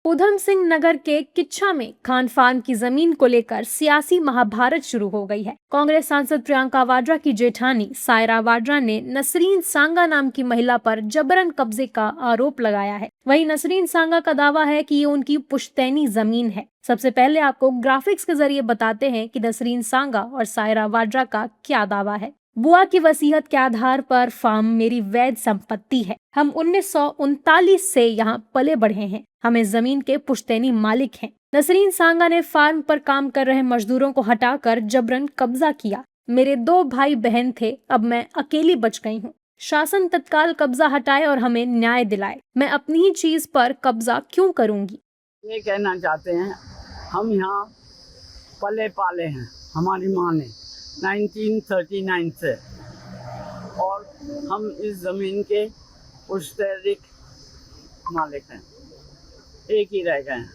उधम सिंह नगर के किच्छा में खान फार्म की जमीन को लेकर सियासी महाभारत शुरू हो गई है। कांग्रेस सांसद प्रियंका वाड्रा की जेठानी सायरा वाड्रा ने नसरीन सांगा नाम की महिला पर जबरन कब्जे का आरोप लगाया है। वहीं नसरीन सांगा का दावा है कि ये उनकी पुश्तैनी जमीन है। सबसे पहले आपको ग्राफिक्स के जरिए बताते हैं कि नसरीन सांगा और सायरा वाड्रा का क्या दावा है। बुआ की वसीयत के आधार पर फार्म मेरी वैध संपत्ति है। हम 1939 से यहाँ पले बढ़े हैं। हम इस जमीन के पुश्तैनी मालिक हैं। नसरीन सांगा ने फार्म पर काम कर रहे मजदूरों को हटाकर जबरन कब्जा किया। मेरे 2 भाई बहन थे, अब मैं अकेली बच गई हूँ। शासन तत्काल कब्जा हटाए और हमें न्याय दिलाए। मैं अपनी ही चीज पर कब्जा क्यों करूंगी? ये कहना चाहते हैं, हम यहाँ पले पाले हैं, हमारी माँ ने 1939 से, और हम इस ज़मीन के पुश्तैनी मालिक हैं। एक ही रह गए हैं।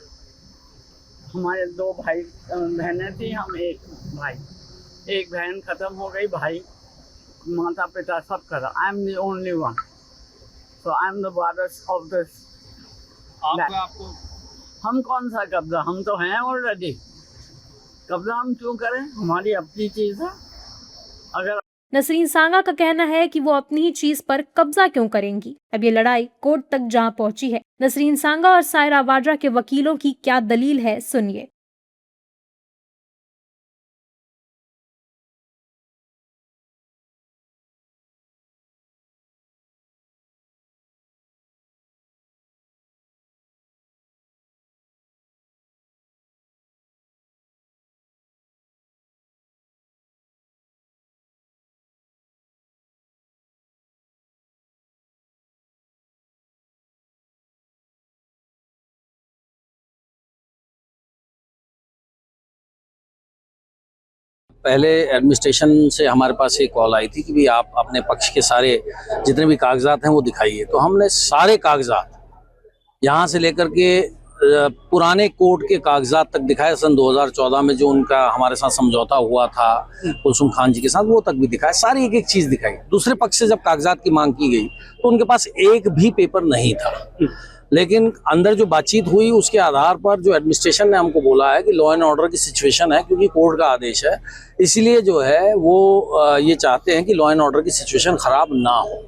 हमारे 2 भाई बहनें थी, हम एक भाई। एक बहन ख़त्म हो गई, भाई माता पिता सब करा। I am the only one, so I am the Waris of this. आपको हम कौन सा कब्जा, हम तो हैं ऑलरेडी। कब्जा हम क्यों करें, हमारी अपनी चीज़ है। अगर नसरीन सांगा का कहना है कि वो अपनी ही चीज पर कब्जा क्यों करेंगी। अब ये लड़ाई कोर्ट तक जहां पहुंची है। नसरीन सांगा और सायरा वाड्रा के वकीलों की क्या दलील है, सुनिए। पहले एडमिनिस्ट्रेशन से हमारे पास एक कॉल आई थी कि भी आप अपने पक्ष के सारे जितने भी कागजात हैं वो दिखाइए। तो हमने सारे कागजात यहाँ से लेकर के पुराने कोर्ट के कागजात तक दिखाए। सन 2014 में जो उनका हमारे साथ समझौता हुआ था कुलसुम खान जी के साथ, वो तक भी दिखाया। सारी एक एक चीज़ दिखाई। दूसरे पक्ष से जब कागजात की मांग की गई तो उनके पास एक भी पेपर नहीं था। लेकिन अंदर जो बातचीत हुई उसके आधार पर जो एडमिनिस्ट्रेशन ने हमको बोला है कि लॉ एंड ऑर्डर की सिचुएशन है, क्योंकि कोर्ट का आदेश है, इसलिए जो है वो ये चाहते हैं कि लॉ एंड ऑर्डर की सिचुएशन खराब ना हो।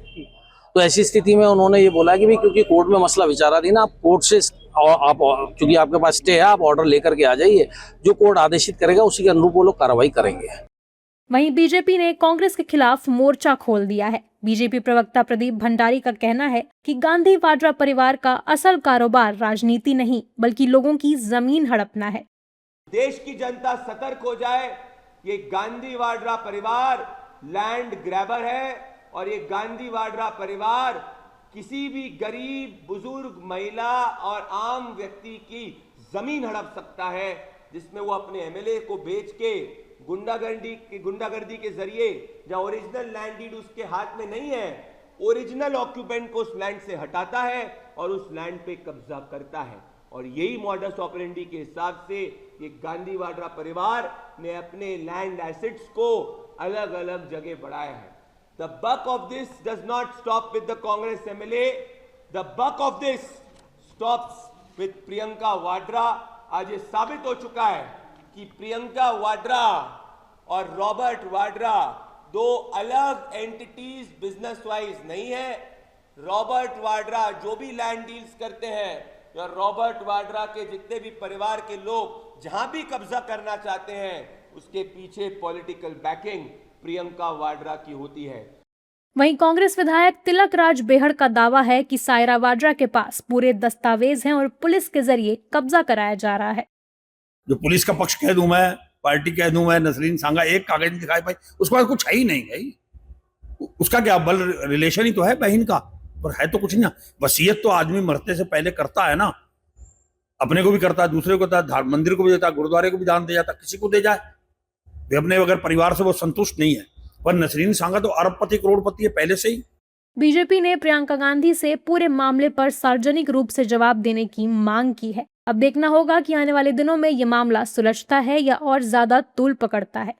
तो ऐसी स्थिति में उन्होंने ये बोला कि भाई क्योंकि कोर्ट में मसला विचाराधीन, आप कोर्ट से आप क्योंकि आपके पास स्टे है, आप ऑर्डर लेकर के आ जाइए, जो कोर्ट आदेशित करेगा उसी के अनुरूप वो लोग कार्रवाई करेंगे। वहीं बीजेपी ने कांग्रेस के खिलाफ मोर्चा खोल दिया है। बीजेपी प्रवक्ता प्रदीप भंडारी का कहना है कि गांधी वाड्रा परिवार का असल कारोबार राजनीति नहीं बल्कि लोगों की जमीन हड़पना है। देश की जनता सतर्क हो जाए। ये गांधी वाड्रा परिवार लैंड ग्रैबर है और ये गांधी वाड्रा परिवार किसी भी गरीब, बुजुर्ग, महिला और आम व्यक्ति की जमीन हड़प सकता है, जिसमें वो अपने एमएलए को बेच के गुंडागर्दी के जरिए, जहां ओरिजिनल लैंड डीड उसके हाथ में नहीं है, ओरिजिनल ऑक्यूपेंट को उस लैंड से हटाता है और उस लैंड पे कब्जा करता है। और यही मॉडस ऑपरेंडी के हिसाब से ये गांधी वाड्रा परिवार ने अपने लैंड एसेट्स को अलग अलग जगह बढ़ाया है। The buck of this does not stop with the Congress MLA. The buck of this stops with Priyanka Vadra. आज ये साबित हो चुका है कि प्रियंका वाड्रा और रॉबर्ट वाड्रा 2 अलग एंटिटीज बिजनेस वाइज नहीं है। रॉबर्ट वाड्रा जो भी लैंड डील्स करते हैं या रॉबर्ट वाड्रा के जितने भी परिवार के लोग जहां भी कब्जा करना चाहते हैं, उसके पीछे पॉलिटिकल बैकिंग प्रियंका वाड्रा की होती है। वहीं कांग्रेस विधायक तिलक राज बेहड़ का दावा है कि सायरा वाड्रा के पास पूरे दस्तावेज हैं और पुलिस के जरिए कब्जा कराया जा रहा है। जो पुलिस का पक्ष कह दूं मैं, पार्टी कह दूं मैं, नसरीन सांगा एक कागज नहीं दिखाई पाई, उसके पास कुछ है ही नहीं भाई। उसका क्या बल, रिलेशन ही तो है बहन का, पर है तो कुछ नहीं। वसीयत तो आदमी मरते से पहले करता है ना, अपने को भी करता है, दूसरे को देता है, मंदिर को भी देता है, गुरुद्वारे को भी दान दे जाता, किसी को दे जाए। वे अपने अगर परिवार से वो संतुष्ट नहीं है, पर नसरीन सांगा तो अरबपति करोड़पति है पहले से ही। बीजेपी ने प्रियंका गांधी से पूरे मामले पर सार्वजनिक रूप से जवाब देने की मांग की है। अब देखना होगा कि आने वाले दिनों में ये मामला सुलझता है या और ज्यादा तूल पकड़ता है।